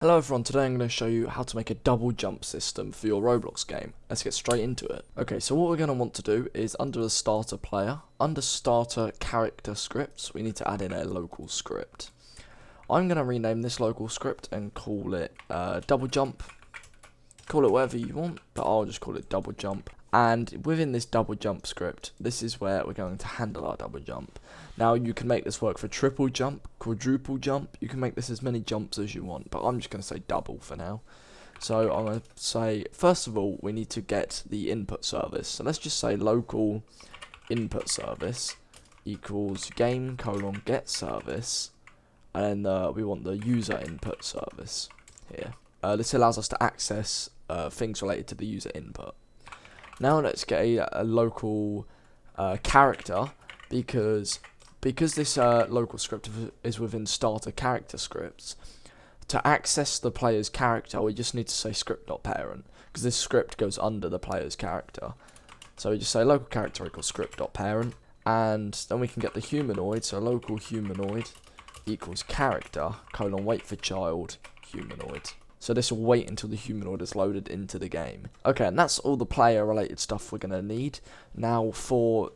Hello everyone, today I'm going to show you how to make a double jump system for your Roblox game. Let's get straight into it. Okay, so what we're going to want to do is under the starter player, under starter character scripts, we need to add in a local script. I'm going to rename this local script and call it double jump. Call it whatever you want, but I'll just call it double jump. And within this double jump script, this is where we're going to handle our double jump. Now you can make this work for triple jump, quadruple jump, you can make this as many jumps as you want, but I'm just going to say double for now. So I'm going to say, first of all, we need to get the input service. So let's just say local input service equals game : get service, and then we want the user input service here. This allows us to access things related to the user input. Now let's get a local character, because this local script is within starter character scripts. To access the player's character, we just need to say script.parent, because this script goes under the player's character. So we just say local character equals script.parent, and then we can get the humanoid, so local humanoid equals character : wait for child humanoid. So this will wait until the humanoid is loaded into the game. Okay, and that's all the player related stuff we're going to need. Now for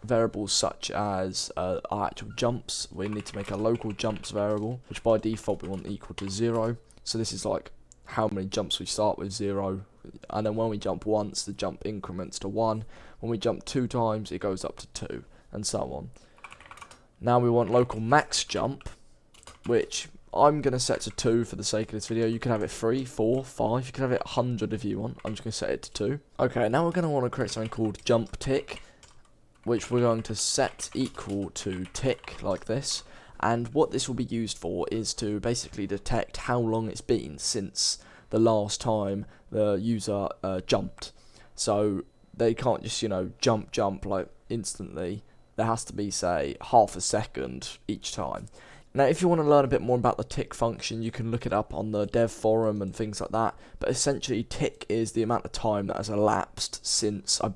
variables such as our actual jumps, we need to make a local jumps variable, which by default we want equal to 0. So this is like how many jumps we start with, 0. And then when we jump once, the jump increments to 1. When we jump 2 times, it goes up to 2, and so on. Now we want local max jump, which I'm going to set to 2 for the sake of this video. You can have it 3, 4, 5, you can have it 100 if you want. I'm just going to set it to 2. Okay, now we're going to want to create something called jump tick, which we're going to set equal to tick, like this. And what this will be used for is to basically detect how long it's been since the last time the user jumped. So they can't just, jump like instantly. There has to be, say, half a second each time. Now, if you want to learn a bit more about the tick function, you can look it up on the dev forum and things like that. But essentially, tick is the amount of time that has elapsed since, I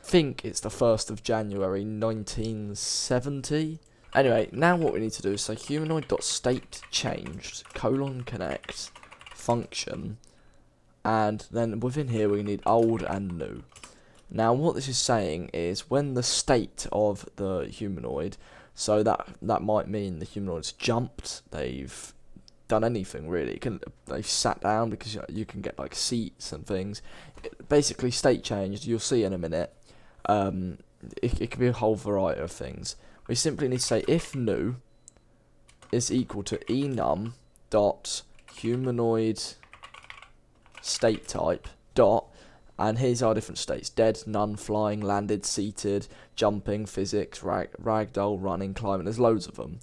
think it's the 1st of January 1970. Anyway, now what we need to do is say humanoid.stateChanged : connect function, and then within here we need old and new. Now, what this is saying is when the state of the humanoid, so that might mean the humanoid's jumped, they've done anything really. They've sat down, because you can get like seats and things. Basically, state changed, you'll see in a minute. It can be a whole variety of things. We simply need to say if new is equal to enum dot humanoid state type dot. And here's our different states: dead, none, flying, landed, seated, jumping, physics, ragdoll, running, climbing. There's loads of them.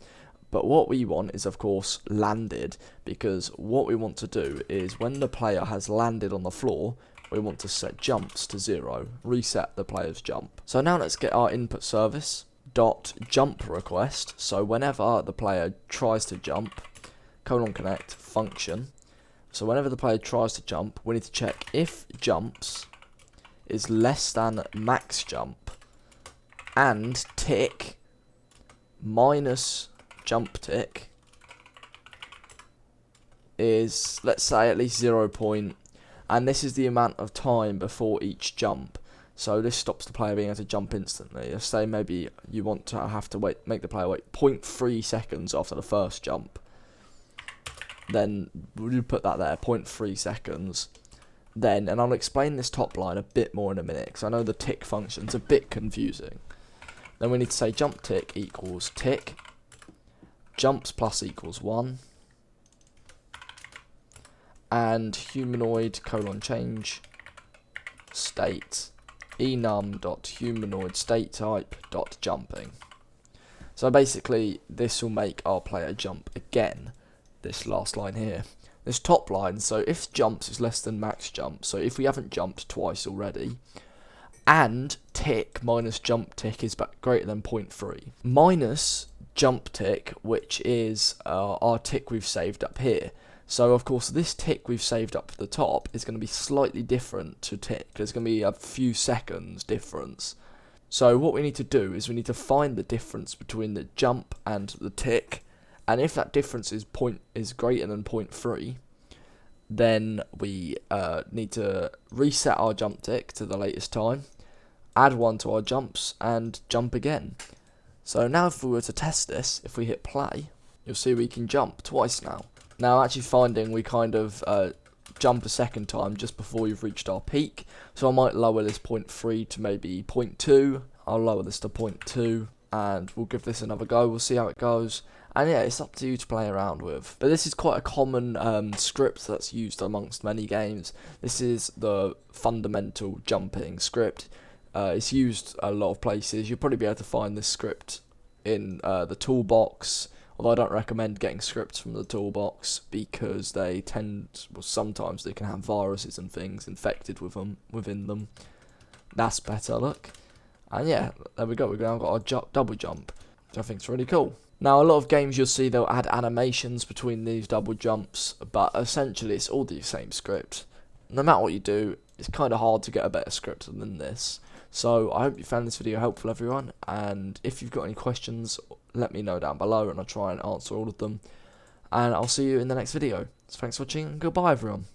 But what we want is, of course, landed, because what we want to do is when the player has landed on the floor, we want to set jumps to 0, reset the player's jump. So now let's get our input service dot jump request. So whenever the player tries to jump, connect function. So whenever the player tries to jump, we need to check if jumps is less than max jump, and tick minus jump tick is, let's say, at least 0. And this is the amount of time before each jump. So this stops the player being able to jump instantly. Let's say maybe you want to have to make the player wait 0.3 seconds after the first jump. Then we'll put that there, 0.3 seconds. Then, and I'll explain this top line a bit more in a minute, because I know the tick function's a bit confusing. Then we need to say jump tick equals tick, jumps plus equals 1, and humanoid : change state enum dot humanoid state type dot jumping. So basically, this will make our player jump again. This last line here, this top line, so if jumps is less than max jump, so if we haven't jumped twice already, and tick minus jump tick is greater than 0.3, minus jump tick, which is our tick we've saved up here. So of course this tick we've saved up at the top is going to be slightly different to tick. There's going to be a few seconds difference. So what we need to do is we need to find the difference between the jump and the tick, and if that difference is greater than 0.3, then we need to reset our jump tick to the latest time, add 1 to our jumps, and jump again. So now if we were to test this, if we hit play, you'll see we can jump twice now. Now actually finding we kind of jump a second time just before we've reached our peak, so I might lower this 0.3 to maybe 0.2. I'll lower this to 0.2 and we'll give this another go. We'll see how it goes, and yeah, it's up to you to play around with. But this is quite a common script that's used amongst many games. This is the fundamental jumping script. It's used a lot of places. You'll probably be able to find this script in the toolbox, although I don't recommend getting scripts from the toolbox because they sometimes they can have viruses and things infected within them. That's better, look. And yeah, there we go. We've now got our double jump, which I think is really cool. Now, a lot of games you'll see they'll add animations between these double jumps, but essentially it's all the same script. No matter what you do, it's kind of hard to get a better script than this. So I hope you found this video helpful, everyone, and if you've got any questions, let me know down below and I'll try and answer all of them. And I'll see you in the next video. So thanks for watching and goodbye, everyone.